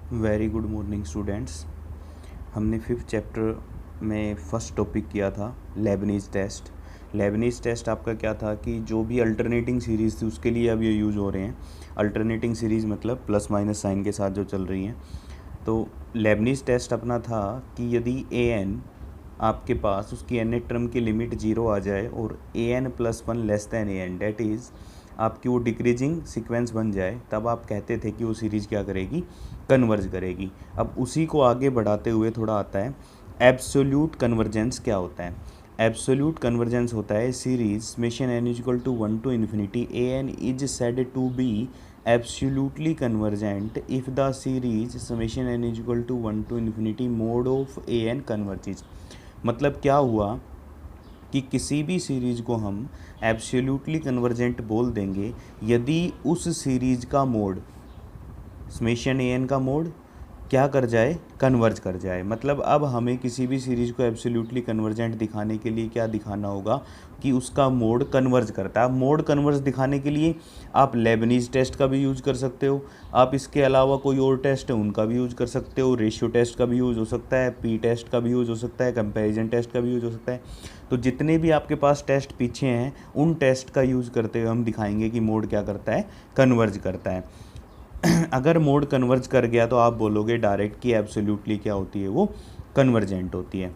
Very good morning students. हमने fifth chapter में first topic किया था लेबनीज़ टेस्ट। लेबनीज़ टेस्ट आपका क्या था कि जो भी अल्टरनेटिंग सीरीज़ थी उसके लिए अब ये यूज़ हो रहे हैं। अल्टरनेटिंग सीरीज़ मतलब प्लस माइनस साइन के साथ जो चल रही हैं। तो लेबनीज़ टेस्ट अपना था कि यदि ए एन आपके पास उसकी एन टर्म की लिमिट 0 आ जाए और a n plus one less than a n, that is आपकी वो डिक्रीजिंग सीक्वेंस बन जाए, तब आप कहते थे कि वो सीरीज़ क्या करेगी, कन्वर्ज करेगी। अब उसी को आगे बढ़ाते हुए थोड़ा आता है एब्सोल्यूट कन्वर्जेंस। क्या होता है एब्सोल्यूट कन्वर्जेंस? होता है series summation n is equal to 1 to infinity a n is said to be absolutely convergent if the series summation n is equal to 1 to infinity mod of a n converges. मतलब क्या हुआ कि किसी भी series को हम absolutely convergent बोल देंगे यदि उस सीरीज़ का मोड समेशन ए एन का मोड क्या कर जाए, कन्वर्ज कर जाए। मतलब अब हमें किसी भी सीरीज़ को एब्सोल्युटली कन्वर्जेंट दिखाने के लिए क्या दिखाना होगा कि उसका मोड कन्वर्ज करता है। मोड कन्वर्ज दिखाने के लिए आप लेबनीज़ टेस्ट का भी यूज़ कर सकते हो, आप इसके अलावा कोई और टेस्ट है उनका भी यूज़ कर सकते हो, रेशियो टेस्ट का भी यूज़ हो सकता है, पी टेस्ट का भी यूज़ हो सकता है, कंपैरिजन टेस्ट का भी यूज़ हो सकता है। तो जितने भी आपके पास टेस्ट पीछे हैं उन टेस्ट का यूज़ करते हुए हम दिखाएंगे कि मोड क्या करता है, कन्वर्ज करता है। अगर मोड कन्वर्ज कर गया तो आप बोलोगे डायरेक्ट कि एब्सोल्युटली क्या होती है, वो कन्वर्जेंट होती है।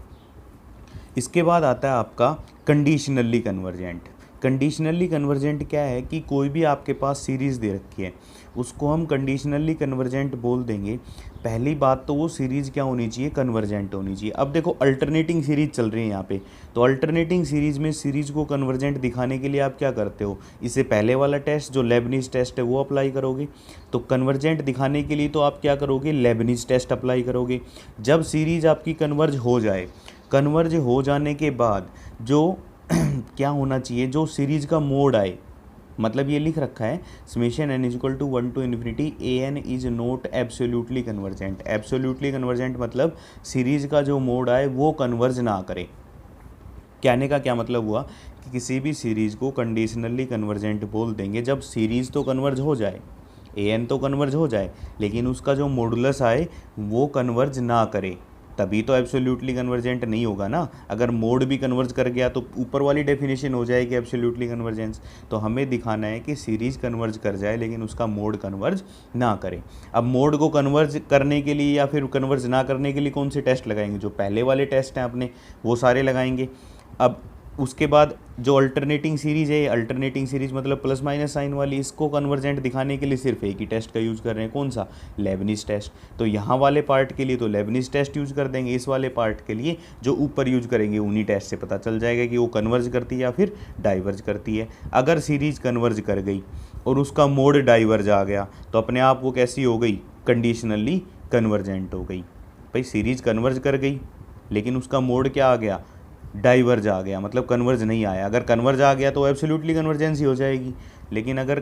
इसके बाद आता है आपका कंडीशनली कन्वर्जेंट। कंडीशनली कन्वर्जेंट क्या है कि कोई भी आपके पास सीरीज़ दे रखी है उसको हम कंडीशनली कन्वर्जेंट बोल देंगे। पहली बात तो वो सीरीज़ क्या होनी चाहिए, कन्वर्जेंट होनी चाहिए। अब देखो अल्टरनेटिंग सीरीज़ चल रही है यहाँ पे, तो अल्टरनेटिंग सीरीज़ में सीरीज़ को कन्वर्जेंट दिखाने के लिए आप क्या करते हो, इससे पहले वाला टेस्ट जो लेबनीज़ टेस्ट है वो अप्लाई करोगे। तो कन्वर्जेंट दिखाने के लिए तो आप क्या करोगे, लेबनीज़ टेस्ट अप्लाई करोगे। जब सीरीज़ आपकी कन्वर्ज हो जाए, कन्वर्ज हो जाने के बाद जो क्या होना चाहिए, जो सीरीज़ का मोड आए, मतलब ये लिख रखा है summation n is equal to 1 to infinity a n is not absolutely convergent. Absolutely convergent मतलब सीरीज़ का जो मोड आए वो कन्वर्ज ना करे। कहने का क्या मतलब हुआ कि किसी भी सीरीज़ को कंडीशनली कन्वर्जेंट बोल देंगे जब सीरीज़ तो कन्वर्ज हो जाए, ए एन तो कन्वर्ज हो जाए, लेकिन उसका जो मॉडुलस आए वो कन्वर्ज ना करे, तभी तो एब्सोल्युटली कन्वर्जेंट नहीं होगा ना। अगर मोड भी कन्वर्ज कर गया तो ऊपर वाली डेफिनेशन हो जाएगी एब्सोल्युटली कन्वर्जेंस। तो हमें दिखाना है कि सीरीज़ कन्वर्ज कर जाए लेकिन उसका मोड कन्वर्ज ना करे। अब मोड को कन्वर्ज करने के लिए या फिर कन्वर्ज ना करने के लिए कौन से टेस्ट लगाएंगे, जो पहले वाले टेस्ट हैं अपने वो सारे लगाएंगे। अब उसके बाद जो अल्टरनेटिंग सीरीज़ है, अल्टरनेटिंग सीरीज़ मतलब प्लस माइनस साइन वाली, इसको कन्वर्जेंट दिखाने के लिए सिर्फ एक ही टेस्ट का यूज़ कर रहे हैं, कौन सा, लेबनीज़ टेस्ट। तो यहाँ वाले पार्ट के लिए तो लेबनीज़ टेस्ट यूज़ कर देंगे, इस वाले पार्ट के लिए जो ऊपर यूज़ करेंगे उन्हीं टेस्ट से पता चल जाएगा कि वो कन्वर्ज करती है या फिर डाइवर्ज करती है। अगर सीरीज़ कन्वर्ज कर गई और उसका मोड डाइवर्ज आ गया तो अपने आप वो कैसी हो गई, कंडीशनली कन्वर्जेंट हो गई। भाई सीरीज़ कन्वर्ज कर गई लेकिन उसका मोड क्या आ गया, डाइवर्ज आ गया, मतलब कन्वर्ज नहीं आया। अगर कन्वर्ज आ गया तो एब्सोल्युटली कन्वर्जेंस ही हो जाएगी, लेकिन अगर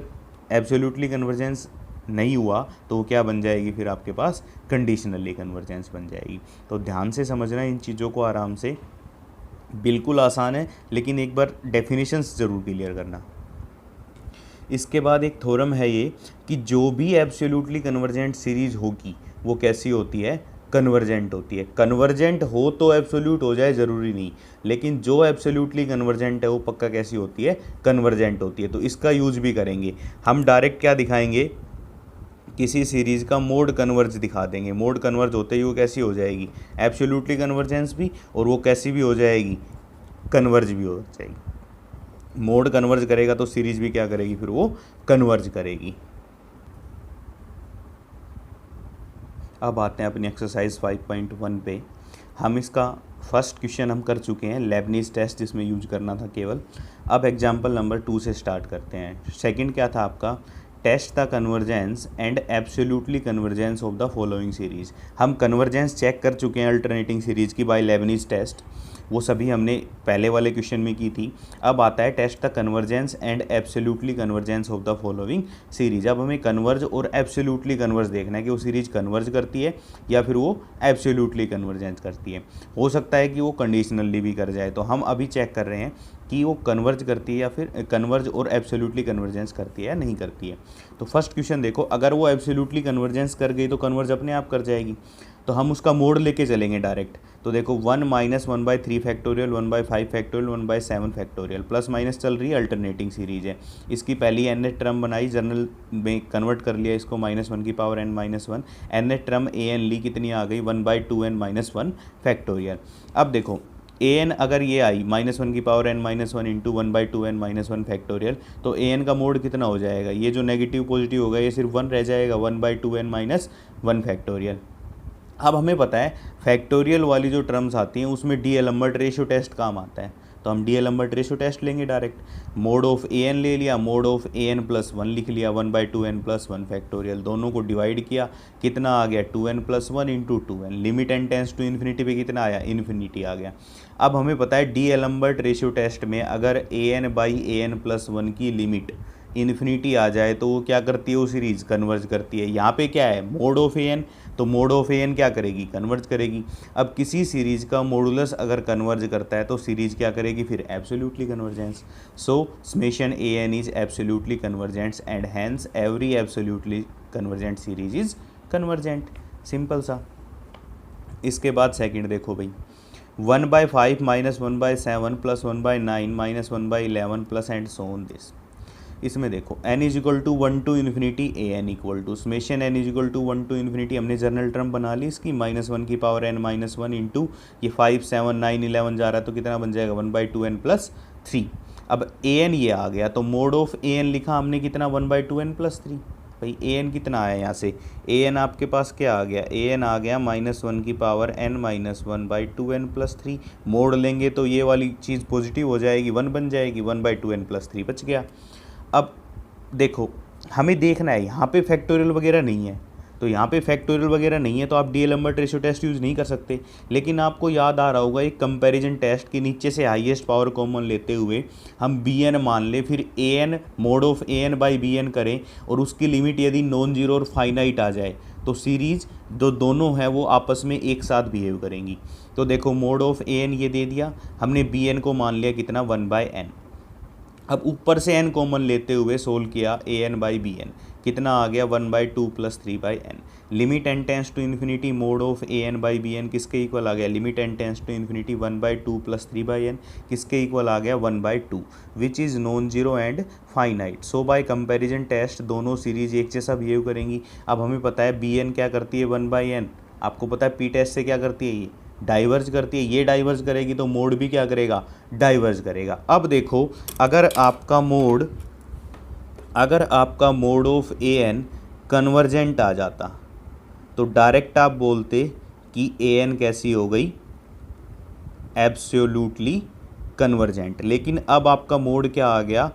एब्सोल्युटली कन्वर्जेंस नहीं हुआ तो वो क्या बन जाएगी, फिर आपके पास कंडीशनली कन्वर्जेंस बन जाएगी। तो ध्यान से समझना इन चीज़ों को आराम से, बिल्कुल आसान है लेकिन एक बार डेफिनेशंस ज़रूर क्लियर करना। इसके बाद एक थ्योरम है ये कि जो भी एब्सोल्युटली कन्वर्जेंट सीरीज़ होगी वो कैसी होती है, कन्वर्जेंट होती है। कन्वर्जेंट हो तो एब्सोल्यूट हो जाए ज़रूरी नहीं, लेकिन जो एब्सोल्युटली कन्वर्जेंट है वो पक्का कैसी होती है, कन्वर्जेंट होती है। तो इसका यूज भी करेंगे हम। डायरेक्ट क्या दिखाएंगे, किसी सीरीज़ का मोड कन्वर्ज दिखा देंगे। मोड कन्वर्ज होते ही वो कैसी हो जाएगी, एब्सोल्युटली कन्वर्जेंस भी, और वो कैसी भी हो जाएगी, कन्वर्ज भी हो जाएगी। मोड कन्वर्ज करेगा तो सीरीज़ भी क्या करेगी, फिर वो कन्वर्ज करेगी। अब आते हैं अपनी एक्सरसाइज 5.1 पे। हम इसका फर्स्ट क्वेश्चन हम कर चुके हैं, लेबनीज़ टेस्ट जिसमें यूज करना था केवल। अब एग्जांपल नंबर 2 से स्टार्ट करते हैं। सेकंड क्या था आपका, test the convergence and absolutely convergence of the following series. हम कन्वर्जेंस चेक कर चुके हैं अल्टरनेटिंग सीरीज़ की बाय लेबनीज़ टेस्ट। वो सभी हमने पहले वाले क्वेश्चन में की थी। अब आता है test the convergence and absolutely convergence of the following series. अब हमें कन्वर्ज और एब्सोल्युटली कन्वर्ज देखना है कि वो सीरीज कन्वर्ज करती है या फिर वो एब्सोल्युटली कन्वर्जेंस करती है। हो सकता है कि वो कंडीशनली भी कर जाए, तो हम अभी चेक कर रहे हैं कि वो कन्वर्ज करती है या फिर कन्वर्ज और एब्सोल्युटली कन्वर्जेंस करती है या नहीं करती है। तो फर्स्ट क्वेश्चन देखो, अगर वो एब्सोल्युटली कन्वर्जेंस कर गई तो कन्वर्ज अपने आप कर जाएगी, तो हम उसका मोड लेके चलेंगे डायरेक्ट। तो देखो 1 minus 1/3 factorial, 1/5 factorial, 1/7 factorial, plus minus चल रही है, अल्टरनेटिंग सीरीज है। इसकी पहली nth टर्म बनाई, जर्नल में कन्वर्ट कर लिया इसको -1 की power n-1। nth term an ली, कितनी आ गई 1/2n-1 फैक्टोरियल। अब देखो an अगर ये आई -1 की power n-1 into 1/2n-1 factorial, तो an का मोड कितना हो जाएगा, ये जो नेगेटिव पॉजिटिव होगा ये सिर्फ 1 रह जाएगा, 1/2n-1 फैक्टोरियल। अब हमें पता है फैक्टोरियल वाली जो टर्म्स आती हैं उसमें डी एलम्बर्ट रेशियो टेस्ट काम आता है, तो हम डी एलम्बर्ट रेशियो टेस्ट लेंगे direct. Mod of a n ले लिया, mod of a n plus 1 लिख लिया, 1/2n प्लस 1 फैक्टोरियल, दोनों को डिवाइड किया, कितना आ गया 2n plus 1 into 2n। Limit n tends to infinity पे कितना आया, इन्फिनिटी आ गया। अब हमें पता है डी एलम्बर्ट रेशियो टेस्ट में अगर a n by a n plus 1 की लिमिट इन्फिनिटी आ जाए तो वो क्या करती है, वो सीरीज कन्वर्ज करती है। यहाँ पे क्या है, मोड ऑफ ए एन, तो मोड ऑफ ए एन क्या करेगी, कन्वर्ज करेगी। अब किसी सीरीज का मॉडुलस अगर कन्वर्ज करता है तो सीरीज क्या करेगी, फिर absolutely convergence. So summation a n is absolutely convergents and hence every absolutely convergent series is convergent. Simple सा। इसके बाद सेकंड देखो भाई, 1/5 minus 1/7 plus 1/9 minus 1/11 plus and so on this. इसमें देखो n is equal to 1 to infinity a n equal to summation n is equal to 1 to infinity, हमने general term बना ली इसकी, -1 की पावर n-1 इंटू ये 5 7 9 11 जा रहा है तो कितना बन जाएगा 1/2n प्लस 3। अब ए एन ये आ गया तो मोड ऑफ ए एन लिखा हमने कितना 1/2n प्लस 3। भाई ए एन कितना आया यहाँ से, ए एन आपके पास क्या आ गया, ए एन आ गया -1 की पावर n-1/2n प्लस 3। मोड लेंगे तो ये वाली चीज़ पॉजिटिव हो जाएगी, 1 बन जाएगी, 1/2n प्लस 3 बच गया। अब देखो हमें देखना है यहाँ पे फैक्टोरियल वगैरह नहीं है, तो यहाँ पे फैक्टोरियल वगैरह नहीं है तो आप D'Alembert ratio test use नहीं कर सकते। लेकिन आपको याद आ रहा होगा एक कंपैरिजन टेस्ट के नीचे से हाईएस्ट पावर कॉमन लेते हुए हम बी एन मान ले, फिर a n mod of a n by b n करें और उसकी लिमिट यदि नॉन जीरो और फाइनाइट आ जाए तो सीरीज जो दोनों हैं वो आपस में एक साथ बिहेव करेंगी। तो देखो मोड ऑफ ए एन ये दे दिया हमने, बी एन को मान लिया कितना 1/n। अब ऊपर से n कॉमन लेते हुए सोल्व किया a n by b n, कितना आ गया 1/2 plus 3/n। Limit n tends to infinity mod of a n by b n किसके इक्वल आ गया, limit n tends to infinity 1/2 plus 3/n किसके इक्वल आ गया 1/2, which is non zero and finite. So by comparison test दोनों series एक जैसा behave करेंगी। अब हमें पता है बी एन क्या करती है 1/n, आपको पता है पी टेस्ट से क्या करती है, ये डाइवर्ज करती है, ये डाइवर्ज करेगी तो मोड भी क्या करेगा, डाइवर्ज करेगा। अब देखो अगर आपका mod of a n convergent आ जाता तो डायरेक्ट आप बोलते कि ए एन कैसी हो गई, एब्सोल्युटली कन्वर्जेंट। लेकिन अब आपका मोड क्या आ गया,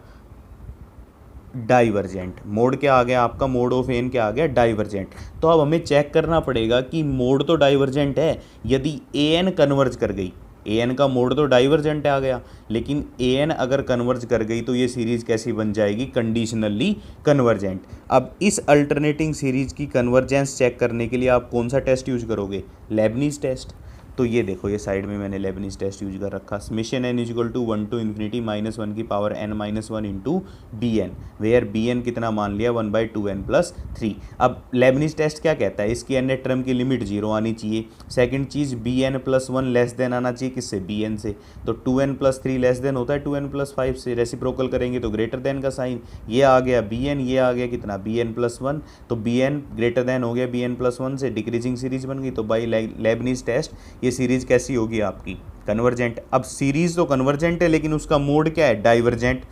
डाइवर्जेंट। मोड क्या आ गया आपका, मोड ऑफ एन क्या आ गया, डाइवर्जेंट। तो अब हमें चेक करना पड़ेगा कि मोड तो डाइवर्जेंट है, यदि ए एन कन्वर्ज कर गई, ए एन का मोड तो डाइवर्जेंट आ गया, लेकिन ए एन अगर कन्वर्ज कर गई तो ये सीरीज़ कैसी बन जाएगी, कंडीशनली कन्वर्जेंट। अब इस अल्टरनेटिंग सीरीज़ की कन्वर्जेंस चेक करने के लिए आप कौन सा टेस्ट यूज करोगे, लेबनीज़ टेस्ट। तो ये देखो ये साइड में मैंने लेबनीज़ टेस्ट यूज कर रखा, summation n is equal to 1 to infinity -1 की power n-1 into b n, where b n कितना मान लिया 1/2n प्लस 3। अब लेबनीज़ टेस्ट क्या कहता है, इसकी n टर्म की लिमिट 0 आनी चाहिए। सेकंड चीज़ b n plus 1 less than आना चाहिए, किससे, बी एन से। तो 2n प्लस 3 लेस देन होता है 2n प्लस 5 से, रेसिप्रोकल करेंगे तो ग्रेटर देन का साइन, ये आ गया बी एन, ये आ गया कितना बी एन प्लस 1, तो बी एन ग्रेटर देन हो गया बी एन प्लस 1 से, डिक्रीजिंग सीरीज बन गई। तो बाई लेबनीज़ टेस्ट ये सीरीज़ कैसी होगी आपकी, कन्वर्जेंट। अब सीरीज तो कन्वर्जेंट है लेकिन उसका मोड क्या है, डाइवर्जेंट।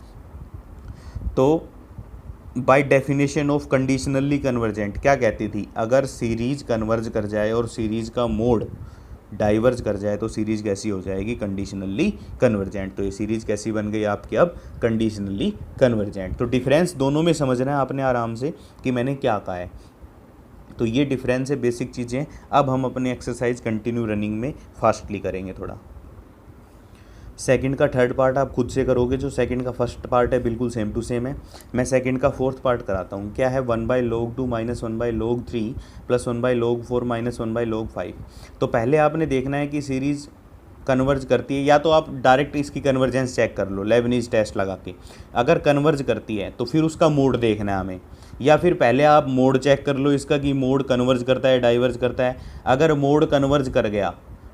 तो by definition of conditionally convergent क्या कहती थी, अगर सीरीज कन्वर्ज कर जाए और सीरीज का मोड डाइवर्ज कर जाए तो सीरीज कैसी हो जाएगी, कंडीशनली कन्वर्जेंट। तो ये सीरीज कैसी बन गई आपकी अब, कंडीशनली कन्वर्जेंट। तो डिफरेंस दोनों में समझना है आपने आराम से कि मैंने क्या कहा है। तो ये डिफरेंस है, बेसिक चीज़ें। अब हम अपने एक्सरसाइज कंटिन्यू रनिंग में फास्टली करेंगे थोड़ा। सेकंड का थर्ड पार्ट आप खुद से करोगे, जो सेकंड का फर्स्ट पार्ट है बिल्कुल सेम टू सेम है। मैं सेकंड का फोर्थ पार्ट कराता हूँ। क्या है, 1/log 2 minus 1/log 3 plus 1/log 4 minus 1/log 5। तो पहले आपने देखना है कि सीरीज़ कन्वर्ज करती है, या तो आप डायरेक्ट इसकी कन्वर्जेंस चेक कर लो लेबनीज़ टेस्ट लगा के। अगर कन्वर्ज करती है तो फिर उसका मोड देखना है हमें, या फिर पहले आप मोड चेक कर लो इसका कि मोड कन्वर्ज करता है डाइवर्ज करता है। अगर मोड कन्वर्ज कर गया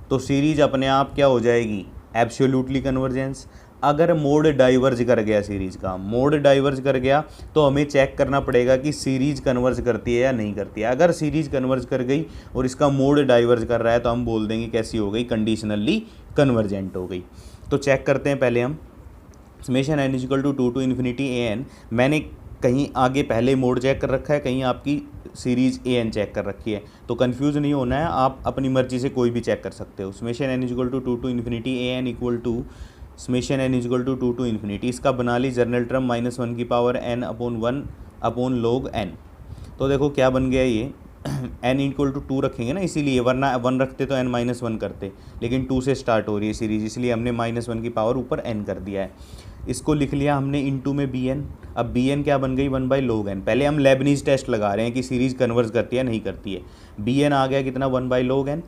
तो सीरीज अपने आप क्या हो जाएगी, एब्सोल्यूटली कन्वर्जेंस। अगर मोड डाइवर्ज कर गया, सीरीज़ का मोड डाइवर्ज कर गया, तो हमें चेक करना पड़ेगा कि सीरीज कन्वर्ज करती है या नहीं करती है। अगर सीरीज कन्वर्ज कर गई और इसका मोड डाइवर्ज कर रहा है तो हम बोल देंगे कैसी हो गई, कंडीशनली कन्वर्जेंट हो गई। तो चेक करते हैं पहले हम। Summation n equal to 2 to infinity an। मैंने कहीं आगे पहले मोड चेक कर रखा है, कहीं आपकी सीरीज़ an चेक कर रखी है, तो कंफ्यूज नहीं होना है, आप अपनी मर्जी से कोई भी चेक कर सकते हो। Summation n equal to 2 to infinity an equal to summation n equal to 2 to infinity. इसका बना ली जर्नल टर्म -1 की power n upon 1 upon log n। तो देखो क्या बन गया ये, n इक्वल टू 2 रखेंगे ना, इसीलिए, वरना 1 रखते तो n माइनस 1 करते, लेकिन 2 से स्टार्ट हो रही है सीरीज, इसलिए हमने -1 की पावर ऊपर n कर दिया है। इसको लिख लिया हमने इनटू में bn। अब bn क्या बन गई, 1/log n। पहले हम लेबनीज़ टेस्ट लगा रहे हैं कि सीरीज़ कन्वर्ज करती है नहीं करती है। bn आ गया कितना, 1/log n।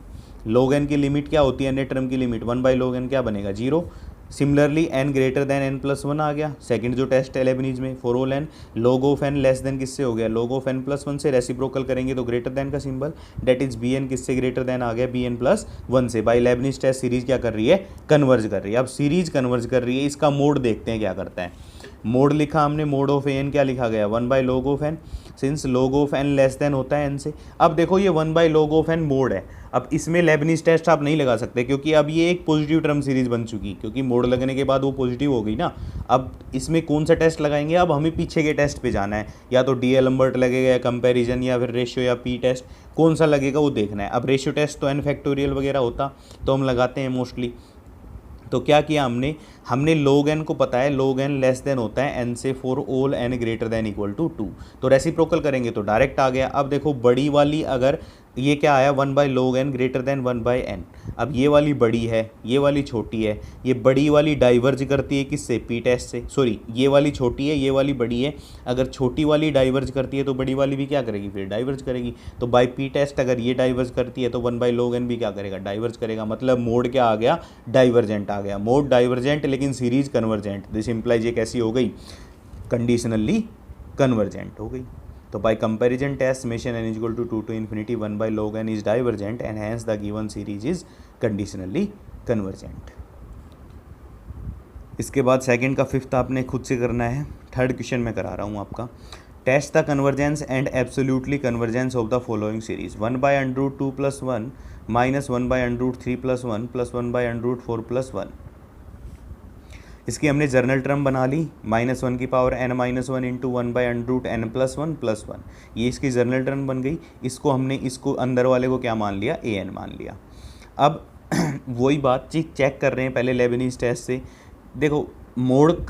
log n की लिमिट क्या होती है, नेट टर्म की लिमिट 1/log n क्या बनेगा, 0। Similarly n greater than n+1 आ गया, सेकंड जो टेस्ट है लेबनीज़ में, for all n। log of n less than किससे हो गया, log ऑफ n+1 से। रेसिप्रोकल करेंगे तो ग्रेटर दैन का सिंबल, डेट इज bn किससे ग्रेटर दैन आ गया, bn+1 से। बाई लेबनीज़ टेस्ट सीरीज क्या कर रही है, कन्वर्ज कर रही है। अब सीरीज कन्वर्ज कर रही है, इसका मोड देखते हैं क्या करता है। मोड लिखा हमने, मोड ऑफ an क्या लिखा गया, 1/log of n, since log of n less than होता है n से। अब देखो ये 1/log ऑफ n मोड है। अब इसमें लेबनीज़ टेस्ट आप नहीं लगा सकते, क्योंकि अब ये एक पॉजिटिव टर्म सीरीज बन चुकी, क्योंकि मोड लगने के बाद वो पॉजिटिव हो गई ना। अब इसमें कौन सा टेस्ट लगाएंगे, अब हमें पीछे के टेस्ट पे जाना है, या तो डीएलम्बर्ट लगेगा, या कंपैरिजन, या फिर रेशियो, या पी टेस्ट, कौन सा लगेगा वो देखना है। अब रेशियो टेस्ट तो n फैक्टोरियल वगैरह होता तो हम लगाते हैं मोस्टली। तो क्या किया हमने log n को पता है, log n लेस देन होता है n से, for all n greater than equal to 2। तो रेसिप्रोकल करेंगे तो डायरेक्ट आ गया। अब देखो बड़ी वाली, अगर ये क्या आया, 1/log n greater then 1/n। अब ये वाली बड़ी है, ये वाली छोटी है, ये बड़ी वाली डाइवर्ज करती है किससे, पी टेस्ट से। सॉरी, ये वाली छोटी है, ये वाली बड़ी है। अगर छोटी वाली डाइवर्ज करती है तो बड़ी वाली भी क्या करेगी, फिर डाइवर्ज करेगी। तो बाई पी टेस्ट अगर ये डाइवर्ज करती है तो 1/log n भी क्या करेगा, डाइवर्ज करेगा। मतलब मोड क्या आ गया, डाइवर्जेंट आ गया। मोड डाइवर्जेंट लेकिन सीरीज कन्वर्जेंट, दिस इंप्लाइज ये कैसी हो गई, कंडीशनली कन्वर्जेंट हो गई। तो by comparison test summation n equal to 2 to infinity 1/log n is divergent and hence the given series is conditionally convergent. इसके बाद सेकंड का फिफ्थ आपने खुद से करना है। थर्ड क्वेश्चन में करा रहा हूँ आपका। Test the convergence and absolutely convergence of the following series, 1/√2 + 1 minus 1/√3 + 1 plus 1/√4 + 1। इसकी हमने जर्नल टर्म बना ली, -1 की पावर n-1 इंटू 1/√n+1 + 1। ये इसकी जर्नल टर्म बन गई। इसको अंदर वाले को क्या मान लिया, an मान लिया। अब वही बात चेक कर रहे हैं पहले लेबनीज़ टेस्ट से। देखो मोड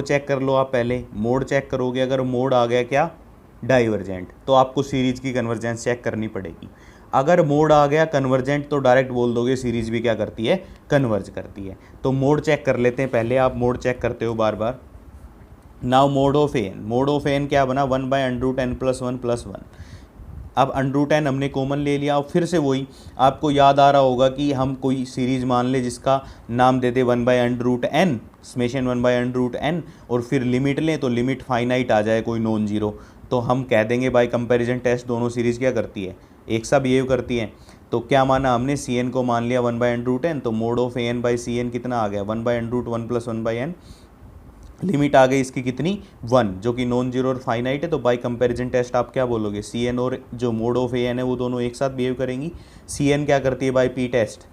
चेक कर लो आप, पहले मोड चेक करोगे, अगर मोड आ गया क्या, डाइवर्जेंट, तो आपको सीरीज की कन्वर्जेंस चेक करनी पड़ेगी। अगर मोड आ गया कन्वर्जेंट तो डायरेक्ट बोल दोगे सीरीज भी क्या करती है, कन्वर्ज करती है। तो मोड चेक कर लेते हैं पहले, आप मोड चेक करते हो बार बार। नाउ मोड ऑफ एन क्या बना, 1/√n+1 + 1। अब √n हमने कॉमन ले लिया, और फिर से वही आपको याद आ रहा होगा कि हम कोई सीरीज़ मान ले जिसका नाम दे दे 1/√n, समेशन 1/√n, और फिर लिमिट लें तो लिमिट फाइनाइट आ जाए, कोई नॉन जीरो। तो हम कह देंगे बाय कंपैरिजन टेस्ट दोनों सीरीज़ क्या करती है, एक सा बिहेव करती हैं। तो क्या माना हमने, Cn को मान लिया 1/√n, तो मोड ऑफ an/Cn कितना आ गया, 1/√1 + 1/n। लिमिट आ गई इसकी कितनी, 1, जो कि नॉन जीरो और फाइनाइट है। तो बाय कंपैरिजन टेस्ट आप क्या बोलोगे, Cn और जो मोड ऑफ an है वो दोनों एक साथ बिहेव करेंगी। Cn क्या करती है बाय पी टेस्ट,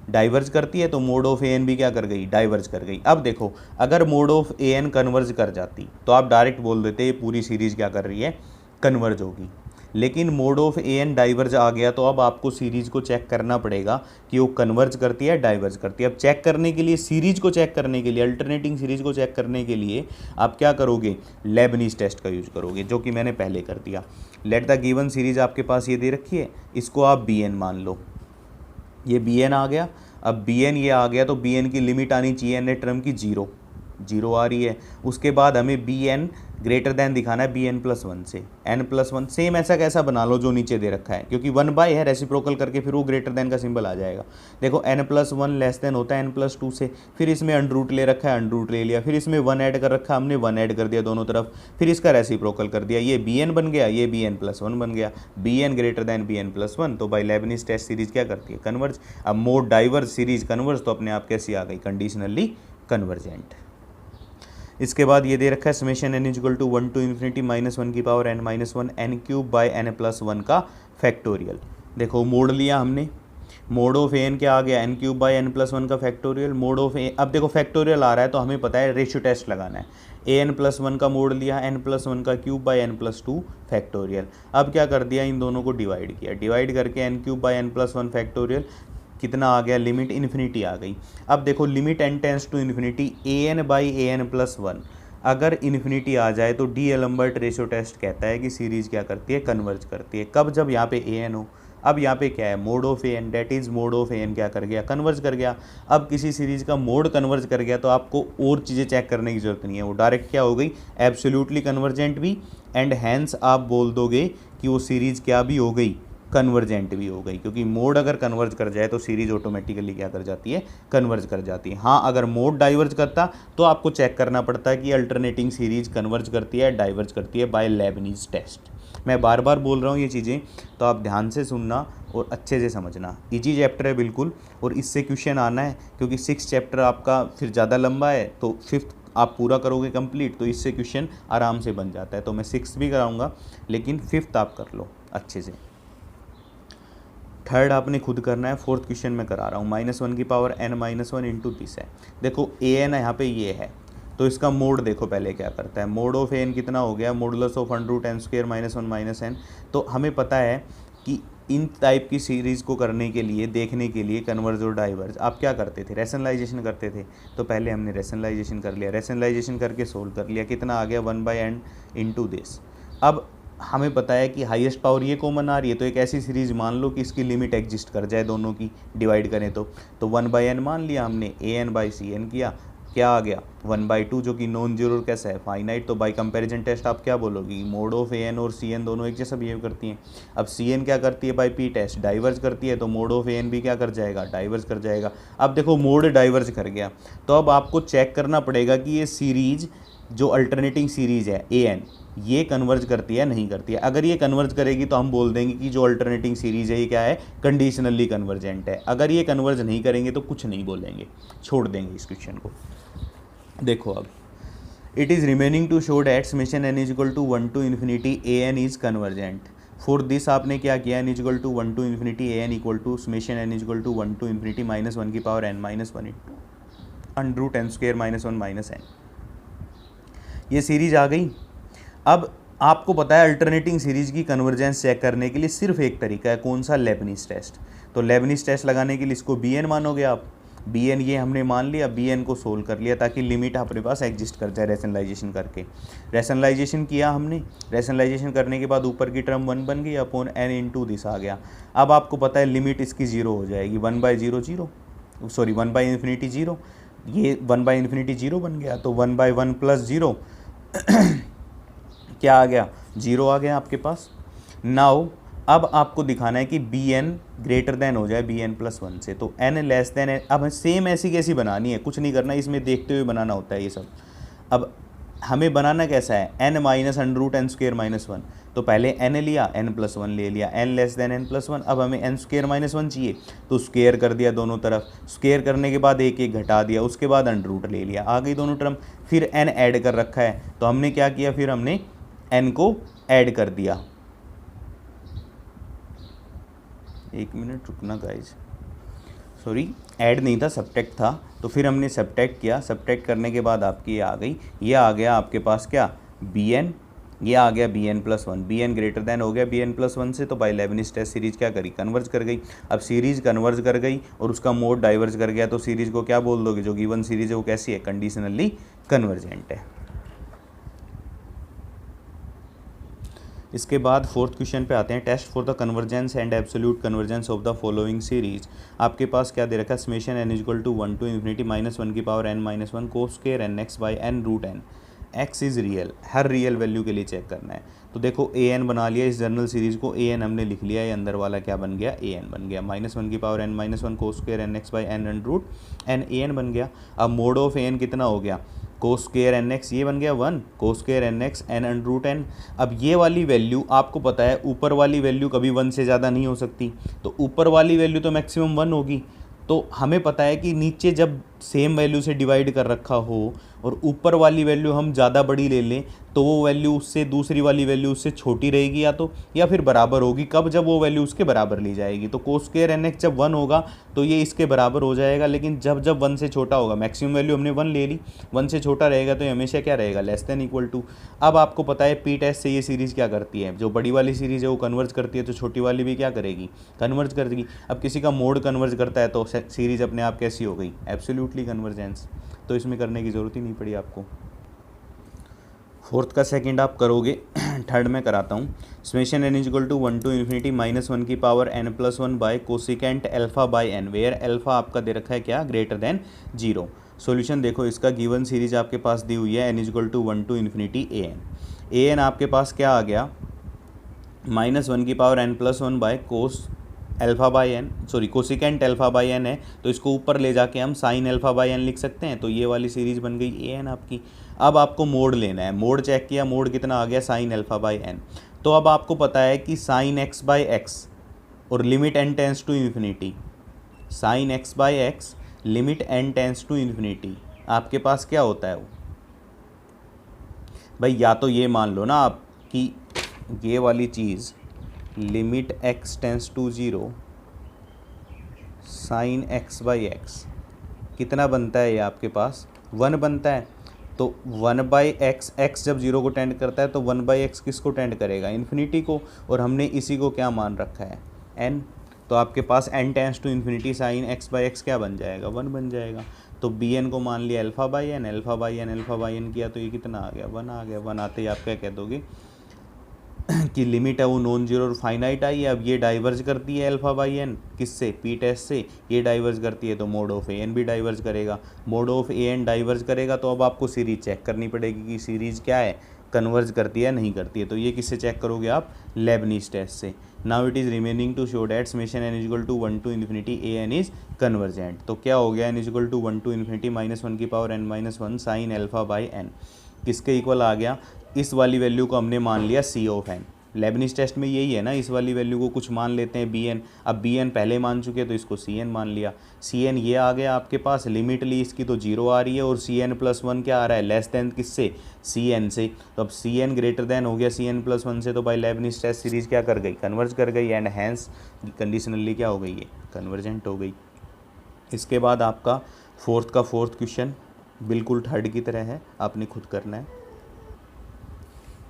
डाइवर्ज करती है, तो मोड ऑफ an भी क्या कर गई, डाइवर्ज कर गई। अब देखो अगर मोड ऑफ an कन्वर्ज कर जाती तो आप डायरेक्ट बोल देते पूरी सीरीज़ क्या कर रही है, कन्वर्ज होगी। लेकिन मोड ऑफ an डाइवर्ज आ गया, तो अब आपको सीरीज़ को चेक करना पड़ेगा कि वो कन्वर्ज करती है, डाइवर्ज करती है। अब चेक करने के लिए, सीरीज़ को चेक करने के लिए, अल्टरनेटिंग सीरीज़ को चेक करने के लिए आप क्या करोगे, लेबनीज़ टेस्ट का यूज़ करोगे, जो कि मैंने पहले कर दिया। लेट द गिवन सीरीज़ आपके पास ये दे रखी है, इसको आप bn मान लो, ये bn आ गया। अब बी एन ये आ गया तो बी एन की लिमिट आनी चाहिए एन टर्म की जीरो, जीरो आ रही है। उसके बाद हमें बी एन ग्रेटर दैन दिखाना है बी एन प्लस वन से, एन प्लस वन सेम ऐसा कैसा बना लो जो नीचे दे रखा है, क्योंकि वन बाय है रेसिप्रोकल करके फिर वो ग्रेटर दैन का सिंबल आ जाएगा। देखो n plus one less than होता है एन प्लस टू से, फिर इसमें अंडर रूट ले रखा है, अंडर रूट ले लिया, फिर इसमें वन ऐड कर रखा है हमने, वन ऐड कर दिया दोनों तरफ, फिर इसका रेसिप्रोकल कर दिया, ये बी एन बन गया, ये बी एन प्लस वन बन गया, b n greater than b n plus one. तो बाई लेबनिज टेस्ट सीरीज क्या करती है, कन्वर्ज। अब मोड डाइवर्ज सीरीज कन्वर्ज, तो अपने आप कैसी आ गई, कंडीशनली कन्वर्जेंट। इसके बाद ये दे रखा है summation n equal to 1 to infinity minus one की power n minus one n cube by n plus one का फैक्टोरियल। देखो मोड लिया हमने, मोड ऑफ एन क्या आ गया, n cube by n plus one का फैक्टोरियल, मोड ऑफ ए। अब देखो फैक्टोरियल आ रहा है तो हमें पता है रेशियो टेस्ट लगाना है, ए एन प्लस वन का मोड लिया, एन प्लस वन का cube by n plus two factorial. अब क्या कर दिया, इन दोनों को डिवाइड किया, डिवाइड करके n cube by n plus one factorial कितना आ गया, लिमिट इन्फिनिटी आ गई। अब देखो limit n tends to infinity a n by a n plus one, अगर इन्फिनिटी आ जाए तो डी एलम्बर्ट रेशियो टेस्ट कहता है कि सीरीज क्या करती है, कन्वर्ज करती है। कब, जब यहाँ पे ए एन हो। अब यहाँ पे क्या है, mod of a n, that is mod of a n क्या कर गया, कन्वर्ज कर गया। अब किसी सीरीज का मोड कन्वर्ज कर गया तो आपको और चीज़ें चेक करने की जरूरत नहीं है, वो डायरेक्ट क्या हो गई, एब्सोल्युटली कन्वर्जेंट भी, एंड हैंस आप बोल दोगे कि वो सीरीज क्या भी हो गई, कन्वर्जेंट भी हो गई, क्योंकि मोड अगर कन्वर्ज कर जाए तो सीरीज ऑटोमेटिकली क्या कर जाती है, कन्वर्ज कर जाती है। हाँ अगर मोड डाइवर्ज करता तो आपको चेक करना पड़ता है कि अल्टरनेटिंग सीरीज कन्वर्ज करती है, डाइवर्ज करती है बाय लेबनीज टेस्ट। मैं बार बार बोल रहा हूँ ये चीज़ें, तो आप ध्यान से सुनना और अच्छे से समझना। इजी चैप्टर है बिल्कुल, और इससे क्वेश्चन आना है, क्योंकि 6 चैप्टर आपका फिर ज़्यादा लंबा है, तो 5th आप पूरा करोगे कंप्लीट तो इससे क्वेश्चन आराम से बन जाता है। तो मैं 6 भी कराऊंगा, लेकिन 5th आप कर लो अच्छे से। 3rd आपने खुद करना है, 4th क्वेश्चन में करा रहा हूँ, माइनस वन की power n minus one into this है। देखो ए एन यहाँ पे ये है, तो इसका मोड देखो पहले क्या करता है, मोड ऑफ एन कितना हो गया, modulus of under root n square minus one minus n. तो हमें पता है कि इन टाइप की सीरीज़ को करने के लिए, देखने के लिए कन्वर्ज और डाइवर्ज आप क्या करते थे, रैशनलाइजेशन करते थे। तो पहले हमने रैशनलाइजेशन कर लिया, रैशनलाइजेशन करके सोल्व कर लिया, कितना आ गया, one by n into this. अब हमें पता है कि हाईएस्ट पावर ये कॉमन आ रही है, तो एक ऐसी सीरीज़ मान लो कि इसकी लिमिट एग्जिस्ट कर जाए, दोनों की डिवाइड करें तो वन बाई एन मान लिया हमने, ए एन बाई सी एन किया, क्या आ गया, वन बाई टू, जो कि नॉन जीरो कैसा है, फाइनाइट। तो बाई कंपैरिजन टेस्ट आप क्या बोलोगी, मोड ऑफ ए एन और सी एन दोनों एक जैसा बिहेव करती हैं। अब सी एन क्या करती है, बाई पी टेस्ट डाइवर्ज करती है, तो मोड ऑफ ए एन भी क्या कर जाएगा, डाइवर्ज कर जाएगा। अब देखो मोड डाइवर्ज कर गया, तो अब आपको चेक करना पड़ेगा कि ये सीरीज जो अल्टरनेटिंग सीरीज है ए एन, ये कन्वर्ज करती है नहीं करती है। अगर ये कन्वर्ज करेगी तो हम बोल देंगे कि जो अल्टरनेटिंग सीरीज है ये क्या है, कंडीशनली कन्वर्जेंट है। अगर ये कन्वर्ज नहीं करेंगे तो कुछ नहीं बोलेंगे, छोड़ देंगे इस क्वेश्चन को। देखो अब it is remaining to show that summation n is equal to 1 to infinity a n is convergent. For this आपने क्या किया, n is equal to 1 to infinity a n equal to summation n is equal to 1 to infinity minus one की power n minus one into under root n square minus one minus n. ये series आ गई। अब आपको पता है alternating series की convergence check करने के लिए सिर्फ एक तरीका है, कौन सा, लेबनीज टेस्ट। तो लेबनीज टेस्ट लगाने के लिए इसको बी एन मानोगे आप, बी एन ये हमने मान लिया, बी एन को सोल्व कर लिया ताकि लिमिट अपने पास एग्जिस्ट कर जाए रैशनलाइजेशन करके। रैशनलाइजेशन किया हमने, रैशनलाइजेशन करने के बाद ऊपर की टर्म वन बन गई अपॉन एन इंटू दिस आ गया। अब आपको पता है लिमिट इसकी जीरो हो जाएगी, one by zero zero, sorry one by infinity zero, ये वन बाई इन्फिनिटी जीरो बन गया, तो one by one plus zero क्या आ गया, जीरो आ गया आपके पास। नाउ अब आपको दिखाना है कि बी एन ग्रेटर देन हो जाए बी एन प्लस वन से, तो एन लेस देन एन। अब सेम ऐसी कैसी बनानी है, कुछ नहीं करना, इसमें देखते हुए बनाना होता है ये सब। अब हमें बनाना कैसा है, n minus under root n square minus one. तो पहले एन लिया, एन प्लस वन ले लिया, n less than n plus one. अब हमें एन स्क्वायर माइनस वन चाहिए, तो स्क्वायर कर दिया दोनों तरफ, स्क्वायर करने के बाद एक एक घटा दिया, उसके बाद अंडर रूट ले लिया, आ गई दोनों टर्म। फिर एन ऐड कर रखा है, तो हमने क्या किया, फिर हमने एन को ऐड कर दिया। एक मिनट रुकना गाइज, सॉरी ऐड नहीं था, सब्ट्रैक्ट था। तो फिर हमने सब्ट्रैक्ट किया, सब्ट्रैक्ट करने के बाद आपकी ये आ गई, ये आ गया आपके पास क्या, बी एन, ये आ गया b n plus one, b n greater than हो गया बी एन प्लस वन से। तो बाई लेबनीज टेस्ट सीरीज क्या करी, कन्वर्ज कर गई। अब सीरीज कन्वर्ज कर गई और उसका मोड डाइवर्ज कर गया, तो सीरीज को क्या बोल दोगे, जो गिवन सीरीज है वो कैसी है, कंडीशनली कन्वर्जेंट है। इसके बाद फोर्थ क्वेश्चन पे आते हैं, test for the convergence and absolute convergence of the following series. आपके पास क्या दे रखा है, summation n equal to 1 to infinity minus one की पावर n माइनस वन को square n x by n root n, x is real, हर real value के लिए चेक करना है। तो देखो ए एन बना लिया, इस जनरल सीरीज़ को ए एन हमने लिख लिया, ये अंदर वाला क्या बन गया, ए एन बन गया, माइनस वन की पावर एन माइनस वन को square n x by n n root n, a n बन गया। अब मोड ऑफ ए एन कितना हो गया, को स्क्वायर एन एक्स, ये बन गया 1, को square n x n n root n. अब ये वाली वैल्यू आपको पता है ऊपर वाली वैल्यू कभी 1 से ज़्यादा नहीं हो सकती, तो ऊपर वाली वैल्यू तो मैक्सिमम 1 होगी। तो हमें पता है कि नीचे जब सेम वैल्यू से डिवाइड कर रखा हो और ऊपर वाली वैल्यू हम ज़्यादा बड़ी ले लें तो वो वैल्यू उससे, दूसरी वाली वैल्यू उससे छोटी रहेगी या फिर बराबर होगी। कब, जब वो वैल्यू उसके बराबर ली जाएगी। तो को स्क्वायर एन एक्स जब 1 होगा तो ये इसके बराबर हो जाएगा, लेकिन जब 1 से छोटा होगा, मैक्सिमम वैल्यू हमने 1 ले ली, 1 से छोटा रहेगा तो ये हमेशा क्या रहेगा, लेस देन इक्वल टू। अब आपको पता है पी टेस्ट से ये सीरीज़ क्या करती है, जो बड़ी वाली सीरीज़ है वो कन्वर्ज करती है, तो छोटी वाली भी क्या करेगी, कन्वर्ज करेगी। अब किसी का मोड कन्वर्ज करता है तो सीरीज़ अपने आप कैसी हो गई, एब्सोल्युटली कन्वर्जेंस, तो इसमें करने की ज़रूरत ही नहीं पड़ी आपको। फोर्थ का सेकंड आप करोगे, थर्ड में कराता हूँ। Summation n is equal to 1 to infinity minus one की power n plus one by cosecant alpha by n, where alpha आपका दे रखा है क्या, ग्रेटर देन 0। सॉल्यूशन देखो, इसका गिवन सीरीज आपके पास दी हुई है n is equal to 1 to infinity a n आपके पास क्या आ गया, माइनस वन की power n plus one by cos alpha by n, sorry cosecant alpha by n है, तो इसको ऊपर ले जाके हम साइन एल्फा बाई एन लिख सकते हैं। तो ये वाली सीरीज़ बन गई ए एन आपकी। अब आपको मोड लेना है, मोड चेक किया, मोड कितना आ गया, साइन एल्फा बाई एन। तो अब आपको पता है कि साइन एक्स बाई एक्स और limit n tends to infinity, sine x by x limit n tends to infinity, आपके पास क्या होता है वो भाई, या तो ये मान लो ना आप कि ये वाली चीज़ limit x tends to 0 sine x by x कितना बनता है, ये आपके पास 1 बनता है। तो 1 बाई एक्स, एक्स जब 0 को टेंड करता है तो 1 बाई एक्स किसको टेंड करेगा, इन्फिनिटी को, और हमने इसी को क्या मान रखा है, n। तो आपके पास n tends to infinity sine x by x क्या बन जाएगा, 1 बन जाएगा। तो बी एन को मान लिया alpha by n, alpha by n, alpha by n किया तो ये कितना आ गया, 1 आ गया। 1 आते ही आप क्या कह दोगे कि लिमिट है वो नॉन जीरो और फाइनाइट आई है। अब ये डाइवर्ज करती है अल्फा बाई एन, किससे, पी टेस्ट से, ये डाइवर्ज करती है तो मोड ऑफ ए एन भी डाइवर्ज करेगा। Mod of a n diverge करेगा तो अब आपको सीरीज चेक करनी पड़ेगी कि सीरीज क्या है, कन्वर्ज करती है नहीं करती है। तो ये किससे चेक करोगे आप, लेबनीज टेस्ट से। Now it is remaining to show that summation n is equal to 1 to infinity a n is convergent. तो क्या हो गया, n is equal to 1 to infinity minus one की power n minus one sine alpha by n, किसके equal आ गया, इस वाली वैल्यू को हमने मान लिया c of n. Leibniz test में यही है ना, इस वाली वैल्यू को कुछ मान लेते हैं बी एन। अब बी एन पहले मान चुके तो इसको सी एन मान लिया। सी एन ये आ गया आपके पास, लिमिट ली इसकी तो 0 आ रही है, और सी एन प्लस वन क्या आ रहा है, लेस देन किससे, सी एन से। तो अब सी एन ग्रेटर देन हो गया सी एन प्लस वन से, तो बाई लेबनीज टेस्ट सीरीज क्या कर गई, कन्वर्ज कर गई, एंड हैंस कंडीशनली क्या हो गई है, कन्वर्जेंट हो गई। इसके बाद आपका फोर्थ का फोर्थ क्वेश्चन बिल्कुल थर्ड की तरह है, आपने खुद करना है।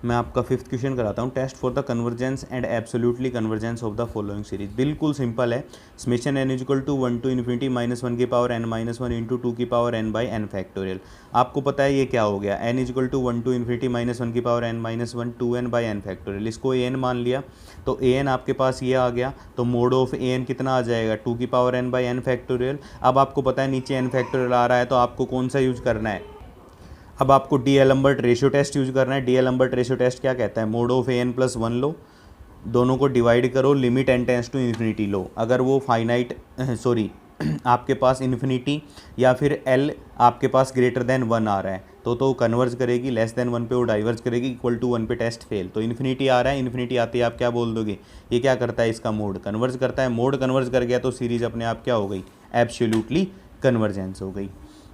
मैं आपका फिफ्थ क्वेश्चन कराता हूँ, test for the convergence and absolutely convergence of the following series. बिल्कुल सिंपल है, summation n is equal to 1 to infinity minus one की power n minus one into 2 की power n by n factorial. आपको पता है ये क्या हो गया, n is equal to 1 to infinity minus one की power n minus one 2n by n factorial. इसको ए एन मान लिया तो ए एन आपके पास ये आ गया, तो मोड ऑफ ए एन कितना आ जाएगा, 2 की power n by n factorial. अब आपको पता है नीचे एन फैक्टोरियल आ रहा है, तो आपको कौन सा यूज करना है, अब आपको D'Alembert ratio test use करना है। डी एलम्बर्ट रेशियो टेस्ट क्या कहता है, mod of a n plus one लो, दोनों को डिवाइड करो, limit n tends to infinity लो। अगर वो फाइनाइट सॉरी आपके पास इन्फिनिटी या फिर एल आपके पास ग्रेटर देन 1 आ रहा है तो कन्वर्ज करेगी, लेस देन 1 पे वो डाइवर्ज करेगी, इक्वल टू 1 पे टेस्ट फेल। तो इन्फिनिटी आ रहा है, इन्फिनिटी आते ही आप क्या बोल दोगे, ये क्या करता है, इसका मोड कन्वर्ज करता है। मोड कन्वर्ज कर गया तो सीरीज अपने आप क्या हो गई, एब्सोल्युटली कन्वर्जेंस हो गई।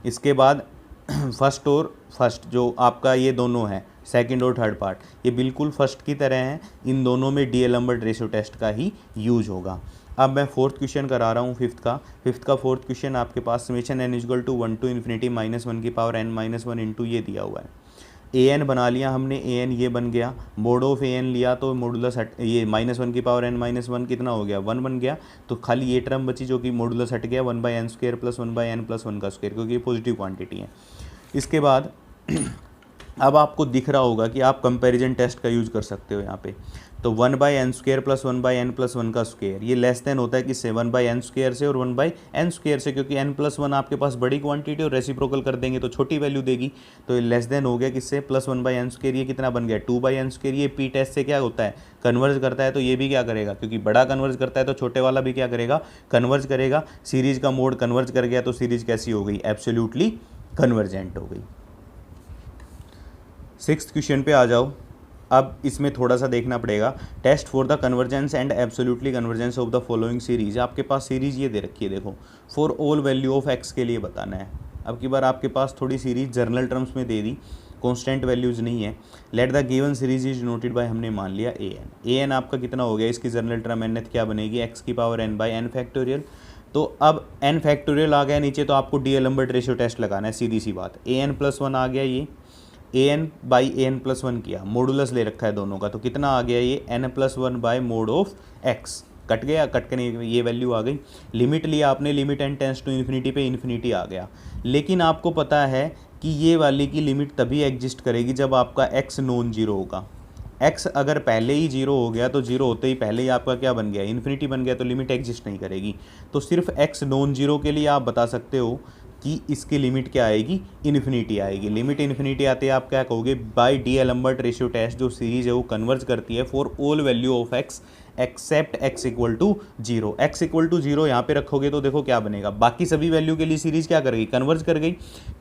इसके बाद फर्स्ट और फर्स्ट जो आपका ये दोनों है, सेकंड और थर्ड पार्ट, ये बिल्कुल फर्स्ट की तरह हैं, इन दोनों में डी एलम्बर्ट रेशियो टेस्ट का ही यूज होगा। अब मैं फोर्थ क्वेश्चन करा रहा हूँ फिफ्थ का फोर्थ क्वेश्चन आपके पास summation n equal to 1 to infinity minus one की power n minus one into ये दिया हुआ है। ए एन बना लिया हमने, ए एन ये बन गया, मोड ऑफ ए एन लिया तो मॉडुलस हट, ये माइनस वन की पावर एन माइनस वन कितना हो गया, 1 बन गया। तो खाली ये टर्म बची जो कि मॉडुलस हट गया, 1 by n square plus 1 by n plus one का स्क्वायर, क्योंकि ये पॉजिटिव क्वांटिटी है। इसके बाद अब आपको दिख रहा होगा कि आप कंपैरिजन टेस्ट का यूज़ कर सकते हो यहाँ पे। तो 1/n² प्लस 1/n+1 का स्क्वायर, ये लेस देन होता है किससे, 1/n² से और 1/n² से, क्योंकि n+1 आपके पास बड़ी क्वांटिटी और रेसिप्रोकल कर देंगे तो छोटी वैल्यू देगी। तो ये लेस देन हो गया किससे, प्लस 1/n², ये कितना बन गया 2/n²। ये पी टेस्ट से क्या होता है, कन्वर्ज करता है, तो ये भी क्या करेगा, क्योंकि बड़ा कन्वर्ज करता है तो छोटे वाला भी क्या करेगा, कन्वर्ज करेगा। सीरीज का मोड कन्वर्ज कर गया तो सीरीज कैसी हो गई, एब्सोल्युटली कन्वर्जेंट हो गई। 6th क्वेश्चन पे आ जाओ। अब इसमें थोड़ा सा देखना पड़ेगा, test for the convergence and absolutely convergence of the following series. आपके पास सीरीज ये दे रखी है, देखो for all value of x के लिए बताना है। अब की बार आपके पास थोड़ी सीरीज जर्नल टर्म्स में दे दी, कॉन्स्टेंट वैल्यूज़ नहीं है। Let the given series is noted bye, हमने मान लिया ए एन आपका कितना हो गया, इसकी जर्नल टर्म एन क्या बनेगी, x⁴n/n। तो अब n फैक्टोरियल आ गया नीचे, तो आपको डीएलम्बर्ट रेशियो टेस्ट लगाना है, सीधी सी बात। an+1 आ गया, ये an/an+1 किया, मॉडुलस ले रखा है दोनों का, तो कितना आ गया ये n+1/mod ऑफ x, कट गया, कट के ये वैल्यू आ गई। लिमिट लिया आपने, limit n tends to infinity पे इन्फिनिटी आ गया। लेकिन आपको पता है कि ये वाली की लिमिट तभी एग्जिस्ट करेगी जब आपका x नॉन जीरो होगा। x अगर पहले ही जीरो हो गया तो जीरो होते ही पहले ही आपका क्या बन गया, इन्फिनिटी बन गया, तो लिमिट एग्जिस्ट नहीं करेगी। तो सिर्फ x नॉन जीरो के लिए आप बता सकते हो कि इसकी लिमिट क्या आएगी, इन्फिनिटी आएगी। लिमिट इन्फिनिटी आते ही आप क्या कहोगे, बाय डीएलम्बर्ट रेशियो टेस्ट जो सीरीज है वो कन्वर्ज करती है for all value of x except x = 0। x = 0 यहाँ पे रखोगे तो देखो क्या बनेगा, बाकी सभी वैल्यू के लिए सीरीज क्या कर गई, कन्वर्ज कर गई।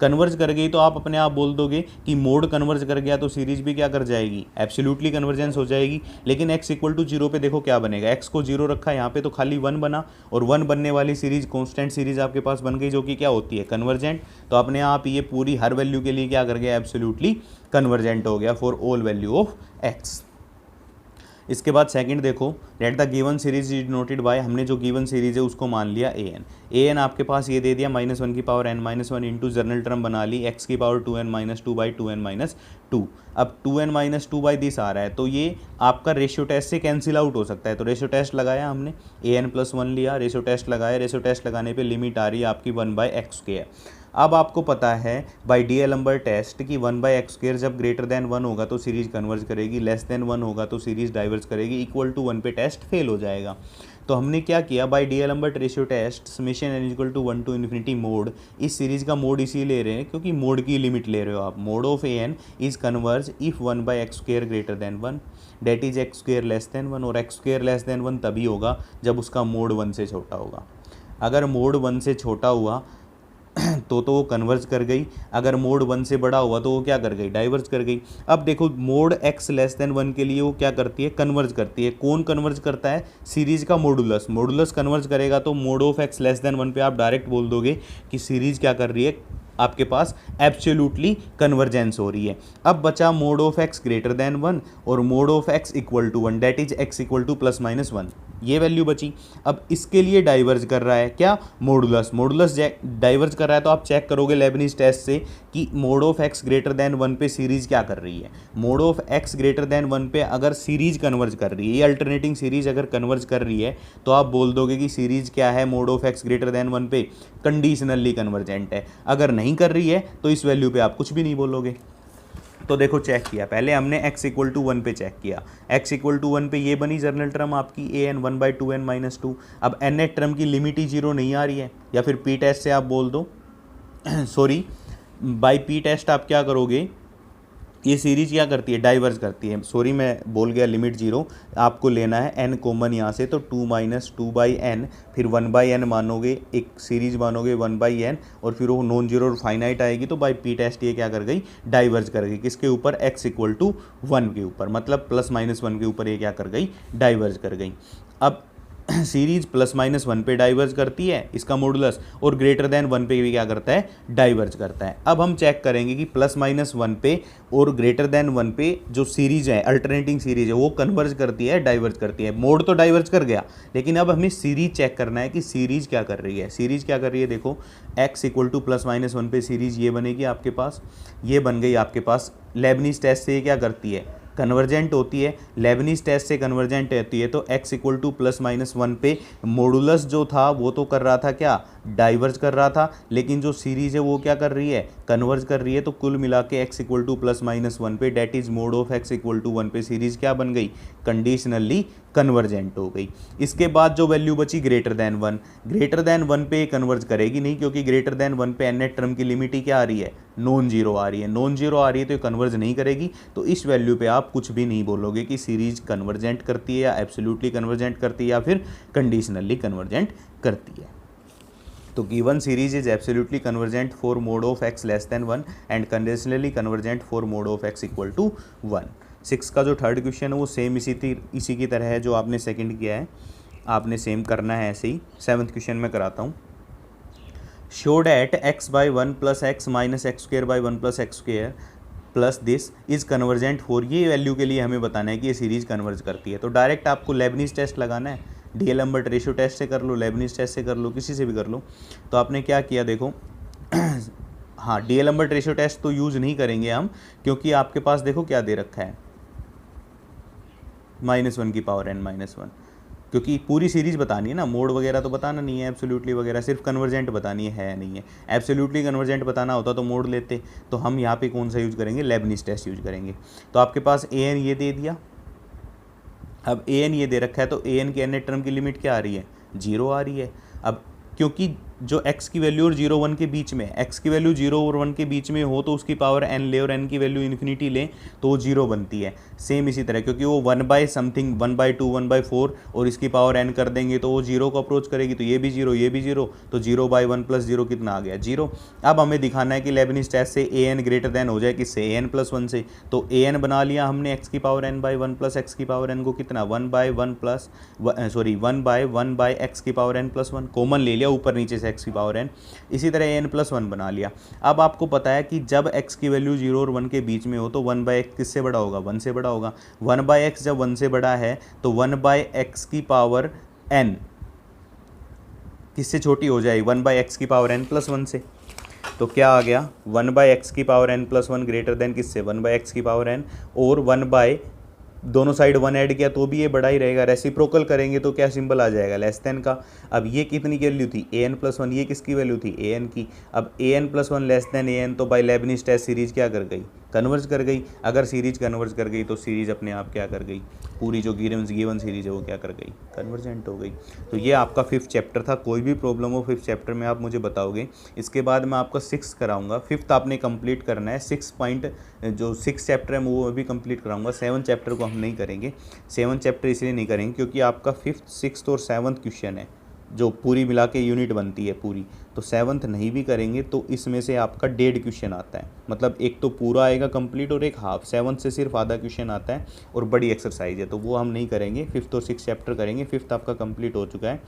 कन्वर्ज कर गई तो आप अपने आप बोल दोगे कि मोड कन्वर्ज कर गया तो सीरीज भी क्या कर जाएगी, एब्सोल्युटली कन्वर्जेंस हो जाएगी। लेकिन x = 0 पे देखो क्या बनेगा, x को 0 रखा यहाँ पे तो खाली 1 बना, और 1 बनने वाली सीरीज कॉन्स्टेंट सीरीज आपके पास बन गई, जो कि क्या होती है, कन्वर्जेंट। तो अपने आप ये पूरी हर वैल्यू के लिए क्या कर गया, एब्सोल्युटली कन्वर्जेंट हो गया for all value of x। इसके बाद सेकंड देखो, let the given series is noted bye, हमने जो गिवन सीरीज है उसको मान लिया an आपके पास ये दे दिया -1⁻n−1 इंटू जर्नल टर्म बना ली x⁻2n−2/2n−2। अब 2n-2 दिस आ रहा है तो ये आपका रेशियो टेस्ट से कैंसिल आउट हो सकता है। तो रेशियो टेस्ट लगाया हमने, an+1 लिया, रेशियो टेस्ट लगाया, रेशियो टेस्ट लगाने पे लिमिट आ रही है आपकी 1/x²। अब आपको पता है बाय डीएलम्बर्ट टेस्ट कि 1/x² जब ग्रेटर देन 1 होगा तो सीरीज कन्वर्ज करेगी, लेस देन 1 होगा तो सीरीज डाइवर्ज करेगी, इक्वल टू 1 पे टेस्ट फेल हो जाएगा। तो हमने क्या किया, by D'Alembert ratio test summation n = 1 to ∞ mod, इस सीरीज का मोड इसी ले रहे हैं क्योंकि मोड की लिमिट ले रहे हो आप। Mod of an is converge if 1/x² greater than 1, that is x² less than 1, और x² लेस देन 1 तभी होगा जब उसका मोड 1 से छोटा होगा। अगर मोड 1 से छोटा हुआ तो वो कन्वर्ज कर गई, अगर मोड 1 से बड़ा हुआ तो वो क्या कर गई, डाइवर्ज कर गई। अब देखो मोड x लेस देन 1 के लिए वो क्या करती है, कन्वर्ज करती है। कौन कन्वर्ज करता है, सीरीज का मॉडुलस। मॉडुलस कन्वर्ज करेगा तो mod of x less than 1 पे आप डायरेक्ट बोल दोगे कि सीरीज क्या कर रही है, आपके पास एब्सोल्युटली कन्वर्जेंस हो रही है। अब बचा mod of x greater than 1 और mod of x = 1, that is x = +-1, ये वैल्यू बची। अब इसके लिए डाइवर्ज कर रहा है क्या, मॉडुलस। मॉडुलस डाइवर्ज कर रहा है तो आप चेक करोगे लेबनीज टेस्ट से कि mode of x greater than 1 पे सीरीज क्या कर रही है। Mod of x greater than 1 पे अगर सीरीज कन्वर्ज कर रही है, ये अल्टरनेटिंग सीरीज अगर कन्वर्ज कर रही है तो आप बोल दोगे कि सीरीज क्या है, mod of x greater than 1 पे कंडीशनली कन्वर्जेंट है। अगर नहीं कर रही है तो इस वैल्यू पे आप कुछ भी नहीं बोलोगे। तो देखो चेक किया, पहले हमने x = 1 पे चेक किया, x = 1 पे ये बनी जर्नल टर्म आपकी an 1/2n-2। अब nth टर्म की लिमिट ही 0 नहीं आ रही है, या फिर p टेस्ट से आप बोल दो सॉरी बाय p टेस्ट आप क्या करोगे, ये सीरीज क्या करती है, डाइवर्ज करती है। सॉरी मैं बोल गया, लिमिट 0 आपको लेना है, n कॉमन यहाँ से, तो 2-2/n, फिर 1/n मानोगे, एक सीरीज मानोगे 1/n, और फिर वो नॉन जीरो और फाइनाइट आएगी तो बाय पी टेस्ट ये क्या कर गई, डाइवर्ज कर गई। किसके ऊपर, x = 1 के ऊपर, मतलब +-1 के ऊपर ये क्या कर गई, डाइवर्ज कर गई। अब सीरीज +-1 पे डाइवर्ज करती है इसका मॉडुलस, और ग्रेटर देन 1 पे भी क्या करता है, डाइवर्ज करता है। अब हम चेक करेंगे कि +-1 पे और ग्रेटर देन 1 पे जो सीरीज है, अल्टरनेटिंग सीरीज है, वो कन्वर्ज करती है, डाइवर्ज करती है। मोड तो डाइवर्ज कर गया, लेकिन अब हमें सीरीज चेक करना है कि सीरीज क्या कर रही है। सीरीज क्या कर रही है, देखो x = +-1 पे सीरीज ये बनेगी आपके पास, ये बन गई आपके पास। लेबनीज टेस्ट से ये क्या करती है, कन्वर्जेंट होती है, लेबनीज टेस्ट से कन्वर्जेंट होती है, तो x इक्वल टू +-1 पे मॉडुलस जो था वो तो कर रहा था क्या, डाइवर्ज कर रहा था, लेकिन जो सीरीज है वो क्या कर रही है, कन्वर्ज कर रही है। तो कुल मिला के x इक्वल टू +-1 पे that is mod of x equal to 1 पे सीरीज क्या बन गई, कंडीशनली कन्वर्जेंट हो गई। इसके बाद जो वैल्यू बची ग्रेटर देन 1, ग्रेटर देन 1 पे कन्वर्ज करेगी नहीं, क्योंकि ग्रेटर देन 1 पे nth टर्म की लिमिट ही क्या आ रही है, नॉन जीरो आ रही है, नॉन जीरो आ रही है तो ये कन्वर्ज नहीं करेगी। तो इस वैल्यू पे आप कुछ भी नहीं बोलोगे कि सीरीज कन्वर्जेंट करती है या एब्सोल्युटली कन्वर्जेंट करती है या फिर कंडीशनली कन्वर्जेंट करती है। तो given series is absolutely convergent for mod of x less than 1 and conditionally convergent for mod of x equal to 1। 6 का जो थर्ड क्वेश्चन है वो सेम इसी की तरह है जो आपने सेकंड किया है, आपने सेम करना है ऐसे ही। 7th क्वेश्चन में कराता हूँ। Show that x by 1 plus x minus x square by 1 plus x square plus this is convergent for, ये वैल्यू के लिए हमें बताना है कि ये सीरीज कन्वर्ज करती है। तो डायरेक्ट आपको लेबनीज टेस्ट लगाना है, डीएलएम्बर्ट रेशियो टेस्ट से कर लो, लेबनीज टेस्ट से कर लो, किसी से भी कर लो। तो आपने क्या किया देखो हाँ, डीएलएम्बर्ट रेशियो टेस्ट तो यूज़ नहीं करेंगे हम, क्योंकि आपके पास देखो क्या दे रखा है, -1 की पावर n-1, क्योंकि पूरी सीरीज बतानी है ना, मोड वगैरह तो बताना नहीं है, एब्सोल्युटली वगैरह, सिर्फ कन्वर्जेंट बतानी है नहीं है। एब्सोल्युटली कन्वर्जेंट बताना होता तो मोड लेते, तो हम यहाँ पे कौन सा यूज़ करेंगे, लेबनीज टेस्ट यूज करेंगे। तो आपके पास an ये दे दिया, अब an ये दे रखा है, तो an की nth टर्म की लिमिट क्या आ रही है, 0 आ रही है। अब क्योंकि जो x की वैल्यू और 0 1 के बीच में, x की वैल्यू 0 और 1 के बीच में हो तो उसकी पावर n ले और n की वैल्यू इन्फिनिटी ले तो वो 0 बनती है। सेम इसी तरह, क्योंकि वो 1 बाई समथिंग 1/2 1/4 और इसकी पावर n कर देंगे तो वो 0 को अप्रोच करेगी, तो ये भी 0 ये भी 0, तो 0/1 + 0 कितना आ गया, 0। अब हमें दिखाना है कि लेबनीज टेस्ट से an ग्रेटर देन हो जाए किससे, an+1 से। तो an बना लिया हमने x की पावर n/1 प्लस x की पावर n को कितना 1/1 x की पावर n+1 कॉमन ले लिया ऊपर नीचे से x की पावर n, इसी तरह n+1 बना लिया। अब आपको पता है कि जब x की वैल्यू 0 और 1 के बीच में हो तो 1/x किससे बड़ा होगा, 1 से बड़ा होगा। 1/x जब 1 से बड़ा है तो 1/x की पावर n किससे छोटी हो जाएगी, 1/x की पावर n+1 से। तो क्या आ गया, 1/x की पावर n+1 ग्रेटर देन किससे, 1/x की पावर n, और 1 दोनों साइड 1 ऐड किया तो भी ये बड़ा ही रहेगा। रेसिप्रोकल करेंगे तो क्या सिंबल आ जाएगा, लेस देन का। अब ये कितनी की वैल्यू थी, an+1, ये किसकी वैल्यू थी, an की। अब an+1 लेस देन an, तो बाय लेबनीज टेस्ट सीरीज क्या कर गई, कन्वर्ज कर गई। अगर सीरीज कन्वर्ज कर गई तो सीरीज अपने आप क्या कर गई, पूरी जो गिवन सीरीज है वो क्या कर गई, कन्वर्जेंट हो गई। तो ये आपका 5th चैप्टर था। कोई भी प्रॉब्लम हो 5th चैप्टर में आप मुझे बताओगे। इसके बाद मैं आपका 6th कराऊंगा, 5th आपने कंप्लीट करना है। 6 पॉइंट जो 6 चैप्टर है वो भी कंप्लीट कराऊंगा। 7 चैप्टर को हम नहीं करेंगे। 7 चैप्टर इसलिए नहीं करेंगे क्योंकि आपका 5th 6th और 7th क्वेश्चन है जो पूरी मिला के यूनिट बनती है पूरी, तो 7th नहीं भी करेंगे तो इसमें से आपका 1.5 क्वेश्चन आता है, मतलब एक तो पूरा आएगा कंप्लीट और एक हाफ। 7th से सिर्फ आधा क्वेश्चन आता है और बड़ी एक्सरसाइज है, तो वो हम नहीं करेंगे। 5th और 6th चैप्टर करेंगे। 5th आपका कंप्लीट हो चुका है,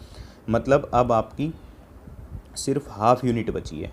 मतलब अब आपकी सिर्फ हाफ यूनिट बची है।